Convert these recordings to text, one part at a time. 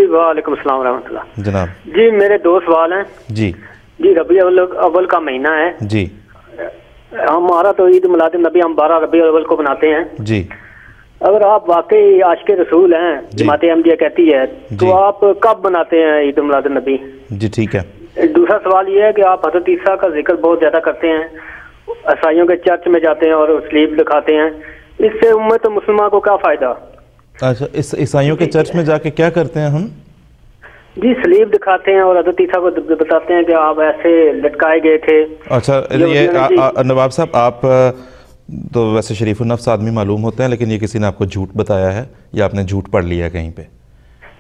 वालेकुम अस्सलाम रहमतुल्लाह। जनाब जी मेरे दो सवाल हैं। जी जी रबी अव्वल का महीना है जी, हमारा तो ईद मिलाद नबी हम 12 रबी अव्वल को बनाते हैं जी। अगर आप वाकई आशिक रसूल हैं, जमात अहमदिया कहती है, तो आप कब बनाते हैं ईद मिलाद नबी? जी ठीक है। दूसरा सवाल ये है कि आप हज़रत ईसा का जिक्र बहुत ज्यादा करते हैं, ईसाइयों के चर्च में जाते हैं और स्लीप दिखाते हैं, इससे उम्मत मुसलमान को क्या फायदा? अच्छा, इस ईसाइयों के चर्च में जाके क्या करते हैं हम? जी स्लीप दिखाते हैं और हज़रत ईसा को बताते हैं कि आप ऐसे लटकाए गए थे। अच्छा ये नवाब साहब, आप तो वैसे शरीफ नफ्स आदमी मालूम होते हैं, लेकिन ये किसी ने आपको झूठ बताया है या आपने झूठ पढ़ लिया कहीं पे?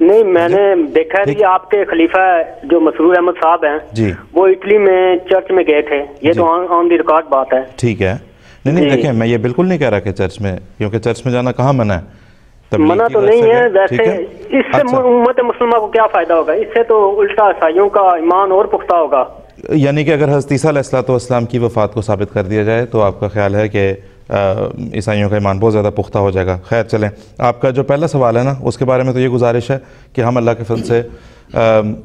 नहीं, मैंने देखा है कि आपके खलीफा जो मसरूर अहमद साहब हैं जी, वो इटली में चर्च में गए थे, ये तो ऑन दी रिकॉर्ड बात है। ठीक है। नहीं देखें, मैं ये बिल्कुल नहीं कह रहा कि चर्च में, क्योंकि चर्च में जाना कहाँ मना है? मना तो नहीं है वैसे। इससे उम्मत मुसलमान को क्या फायदा होगा? इससे तो उल्टा ईसाइयों का ईमान और पुख्ता होगा। यानी कि अगर हज़रत ईसा अलैहिस्सलाम की वफ़ात को साबित कर दिया जाए तो आपका ख्याल है कि ईसाइयों का ईमान बहुत ज़्यादा पुख्ता हो जाएगा। खैर चलें, आपका जो पहला सवाल है ना, उसके बारे में तो ये गुजारिश है कि हम अल्लाह के फज़ल से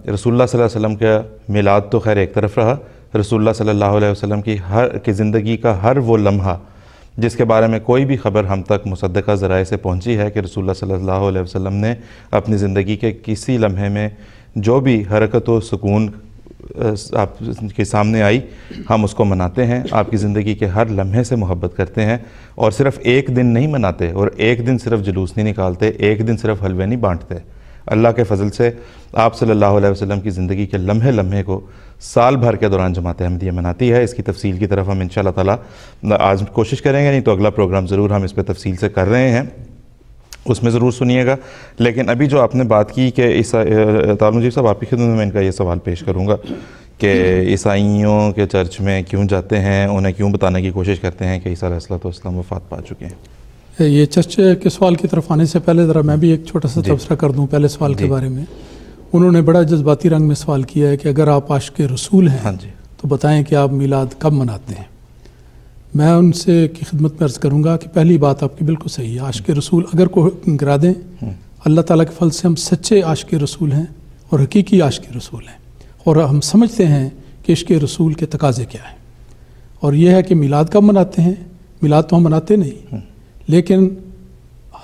रसूलुल्लाह सल्लल्लाहु अलैहि वसल्लम का मिलाद तो खैर एक तरफ रहा, रसूलुल्लाह सल्लल्लाहु अलैहि वसल्लम की ज़िंदगी का हर वो लम्हा जिसके बारे में कोई भी ख़बर हम तक मुसद्दक़ा ज़राए से पहुँची है कि रसूलुल्लाह सल्लल्लाहु अलैहि वसल्लम ने अपनी ज़िंदगी के किसी लम्हे में जो भी हरकत व सुकून आपके सामने आई, हम उसको मनाते हैं। आपकी ज़िंदगी के हर लम्हे से मोहब्बत करते हैं और सिर्फ़ एक दिन नहीं मनाते, और एक दिन सिर्फ़ जुलूस नहीं निकालते, एक दिन सिर्फ़ हलवे नहीं बांटते। अल्लाह के फ़ज़ल से आप सल्लल्लाहु अलैहि वसल्लम की ज़िंदगी के लम्हे लम्हे को साल भर के दौरान जमात अहमदिया मनाती है। इसकी तफसील की तरफ हम इंशाअल्लाह ताला आज कोशिश करेंगे, नहीं तो अगला प्रोग्राम ज़रूर हम इस पर तफसील से कर रहे हैं, उसमें ज़रूर सुनिएगा। लेकिन अभी जो आपने बात की कि तालुजी साहब, आपकी खिदमत में इनका ये सवाल पेश करूँगा कि ईसाइयों के चर्च में क्यों जाते हैं, उन्हें क्यों बताने की कोशिश करते हैं कि ईसा अलैहिस्सलाम वफ़ात पा चुके हैं। ये चर्च के सवाल की तरफ आने से पहले ज़रा मैं भी एक छोटा सा तबसरा कर दूँ पहले सवाल के बारे में। उन्होंने बड़ा जज्बाती रंग में सवाल किया है कि अगर आप आशिक रसूल हैं तो बताएं कि आप मिलाद कब मनाते हैं। मैं उनसे की खिदमत में अर्ज़ करूँगा कि पहली बात आपकी बिल्कुल सही है, आशिक रसूल अगर को गिरा दें, अल्लाह ताला के फल से हम सच्चे आशिक रसूल हैं और हकीकी आशिक रसूल हैं, और हम समझते हैं कि इश्क़ रसूल के तकाज़े क्या हैं। और यह है कि मिलाद कब मनाते हैं? मिलाद तो हम मनाते नहीं, लेकिन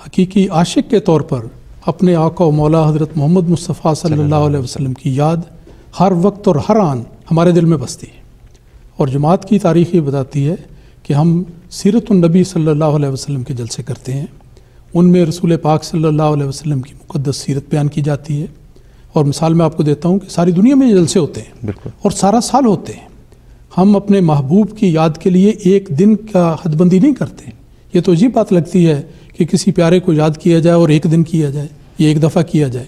हकीकी आशिक के तौर पर अपने आका व मौला हज़रत मोहम्मद मुस्तफ़ा सल्लल्लाहु अलैहि वसल्लम की याद हर वक्त और हर आन हमारे दिल में बसती है। और जमात की तारीख़ ये बताती है कि हम सीरतुन्नबी सल्लल्लाहु अलैहि वसल्लम के जलसे करते हैं, उनमें रसूल पाक सल्लल्लाहु अलैहि वसल्लम की मुक़द्दस सीरत बयान की जाती है। और मिसाल मैं आपको देता हूँ कि सारी दुनिया में ये जलसे होते हैं और सारा साल होते हैं। हम अपने महबूब की याद के लिए एक दिन का हदबंदी नहीं करते। ये तो अजीब बात लगती है कि किसी प्यारे को याद किया जाए और एक दिन किया जाए, ये एक दफ़ा किया जाए,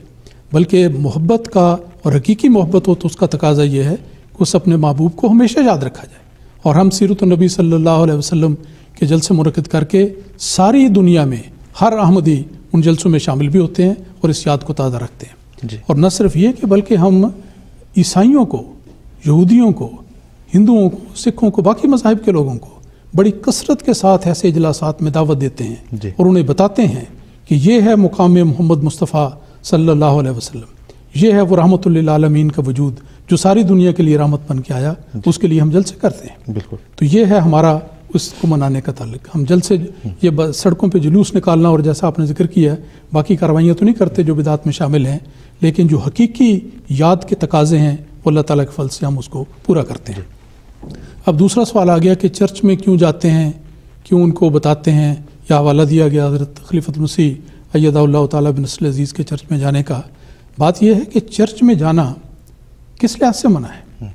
बल्कि मोहब्बत का और हकीकी मोहब्बत हो तो उसका तकाजा ये है कि उस अपने महबूब को हमेशा याद रखा जाए। और हम सीरत-उन-नबी सल्लल्लाहु अलैहि वसल्लम के जलसे मुनक़िद करके सारी दुनिया में हर अहमदी उन जलसों में शामिल भी होते हैं और इस याद को ताज़ा रखते हैं। और न सिर्फ ये कि बल्कि हम ईसाइयों को, यहूदियों को, हिंदुओं को, सिखों को, बाकी मज़ाहिब के लोगों को बड़ी कसरत के साथ ऐसे इजलासात में दावत देते हैं और उन्हें बताते हैं कि ये है मुकाम मोहम्मद मुस्तफ़ा सल्लल्लाहु अलैहि वसल्लम, ये है वो रहमतुल लिल आलमीन का वजूद जो सारी दुनिया के लिए रहमत बन के आया, उसके लिए हम जलसे करते हैं। बिल्कुल। तो ये है हमारा उसको मनाने का ताल्लुक। हम जलसे ये सड़कों पे जुलूस निकालना और जैसा आपने जिक्र किया बाकी कार्रवाइयाँ तो नहीं करते जो बिदात में शामिल हैं, लेकिन जो हकीकी याद के तकाजे हैं वो अल्लाह ताला के फल से हम उसको पूरा करते हैं। अब दूसरा सवाल आ गया कि चर्च में क्यों जाते हैं, क्यों उनको बताते हैं, या हवाला दिया गया हज़रत खलीफतुल मसीह अय्यदहुल्लाहु तआला बिन नस्र अज़ीज़ के चर्च में जाने का। बात यह है कि चर्च में जाना किस लिहाज से मना है।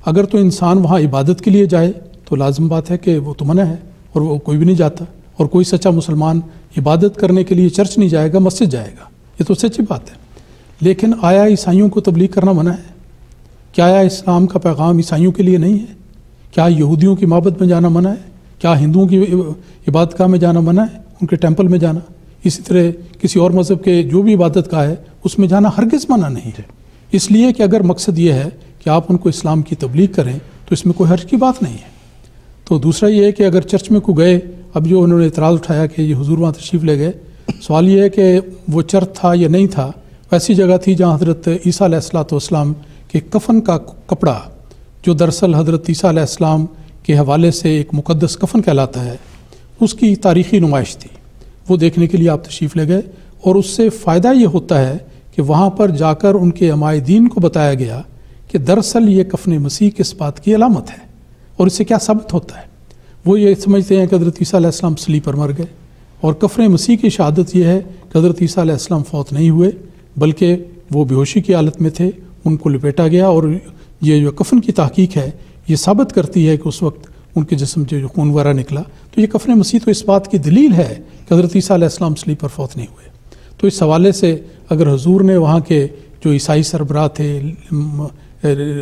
अगर तो इंसान वहाँ इबादत के लिए जाए तो लाजिम बात है कि वो तो मना है और वो कोई भी नहीं जाता, और कोई सच्चा मुसलमान इबादत करने के लिए चर्च नहीं जाएगा, मस्जिद जाएगा, ये तो सच्ची बात है। लेकिन आया ईसाइयों को तबलीग करना मना है? क्या आया इस्लाम का पैगाम ईसाइयों के लिए नहीं है? क्या यहूदियों की माबद में जाना मना है? क्या हिंदुओं की इबादतगाह में जाना मना है, उनके टेंपल में जाना? इसी तरह किसी और मज़हब के जो भी इबादतगाह है उसमें जाना हरगिज़ मना नहीं है। इसलिए कि अगर मकसद ये है कि आप उनको इस्लाम की तबलीग करें तो इसमें कोई हर्ज की बात नहीं है। तो दूसरा ये है कि अगर चर्च में को गए, अब जो उन्होंने इतराज़ उठाया कि ये हुजूर वहाँ तशरीफ़ ले गए, सवाल ये है कि वो चर्च था या नहीं था, ایسی جگہ تھی جہاں حضرت عیسیٰ علیہ السلام کے کفن کا کپڑا، جو دراصل حضرت عیسیٰ علیہ السلام کے حوالے سے ایک مقدس کفن کہلاتا ہے، اس کی تاریخی نمائش تھی، وہ دیکھنے کے لیے آپ تشریف لے گئے، اور اس سے فائدہ یہ ہوتا ہے کہ وہاں پر جا کر ان کے عمائدین کو بتایا گیا کہ دراصل یہ کفن مسیح کس بات کی علامت ہے اور اس سے کیا ثابت ہوتا ہے۔ وہ یہ سمجھتے ہیں کہ حضرت عیسیٰ علیہ السلام صلیب پر مر گئے، اور کفن مسیح کی شہادت یہ ہے کہ حضرت عیسیٰ علیہ السلام فوت نہیں ہوئے بلکہ وہ بے ہوشی کی حالت میں تھے، ان کو لپیٹا گیا، اور یہ جو کفن کی تحقیق ہے یہ ثابت کرتی ہے کہ اس وقت ان کے جسم سے جو خون وغیرہ نکلا، تو یہ کفن مسیح تو اس بات کی دلیل ہے کہ حضرت عیسیٰ علیہ السلام صلیب پر فوت نہیں ہوئے۔ تو اس حوالے سے اگر حضور نے وہاں کے جو عیسائی سربراہ تھے،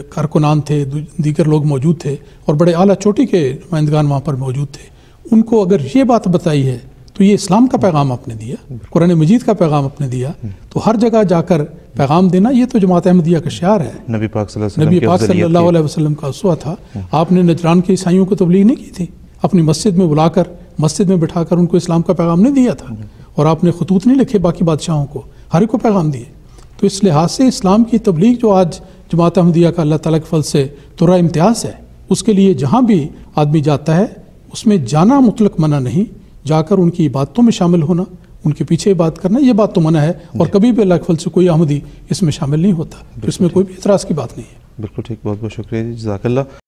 کارکنان تھے، دیگر لوگ موجود تھے، اور بڑے اعلیٰ چوٹی کے نمائندگان وہاں پر موجود تھے، ان کو اگر یہ بات بتائی ہے تو یہ اسلام کا پیغام آپ نے دیا، قرآن مجید کا پیغام آپ نے دیا، تو ہر جگہ جا کر پیغام دینا یہ تو جماعت احمدیہ کا شعار ہے۔ نبی پاک صلی اللہ علیہ وسلم کا اسوہ تھا۔ آپ نے نجران کے عیسائیوں کو تبلیغ نہیں کی تھی، اپنی مسجد میں بلا کر، مسجد میں بٹھا کر ان کو اسلام کا پیغام نہیں دیا تھا، اور آپ نے خطوط نہیں لکھے باقی بادشاہوں کو، ہر ایک کو پیغام دیے۔ تو اس لحاظ سے اسلام کی تبلیغ جو آج جماعت احمدیہ کا اللہ تعالیٰ کے فضل سے ترا امتیاز ہے، اس کے لیے جہاں بھی آدمی جاتا ہے اس میں جانا مطلق منع نہیں، جا کر ان کی عبادتوں میں شامل ہونا، ان کے پیچھے عبادت کرنا، یہ بات تو منع ہے، اور کبھی بھی اللہ کے فضل سے کوئی احمدی اس میں شامل نہیں ہوتا، تو اس میں کوئی بھی اعتراض کی بات نہیں ہے۔ بالکل ٹھیک، بہت بہت شکریہ جی، جزاک اللہ۔